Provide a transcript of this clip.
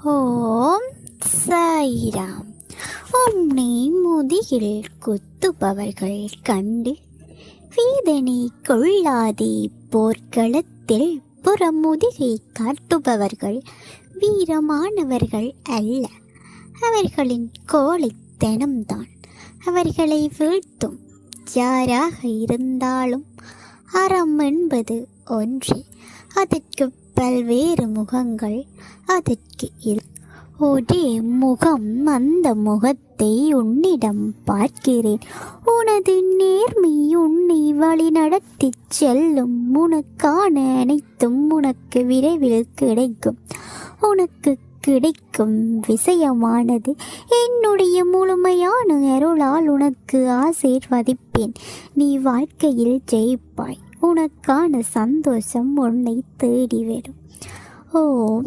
ஓம் சாயிராம். உன்னை முதுகில் குத்துபவர்கள் கண்டு வேதனை கொள்ளாதே. போர்க்களத்தில் புறமுதுகை காட்டுபவர்கள் வீரமானவர்கள் அல்ல. அவர்களின் கோழைத்தனம்தான் அவர்களை வீழ்த்தும். யாராக இருந்தாலும் அறம் என்பது ஒன்றே. அதற்கு பல்வேறு முகங்கள். அதற்கு ஒரே முகம். அந்த முகத்தை உன்னிடம் பார்க்கிறேன். உனது நேர்மை உன்னை வழி நடத்தி செல்லும். உனக்கான அனைத்தும் உனக்கு விரைவில் கிடைக்கும். உனக்கு கிடைக்கும் விஷயமானது என்னுடைய முழுமையான அருளால் உனக்கு ஆசீர்வதிப்பேன். நீ வாழ்க்கையில் ஜெயிப்பாய். உனக்கான சந்தோஷம் உன்னை தேடி வரும். ஓம்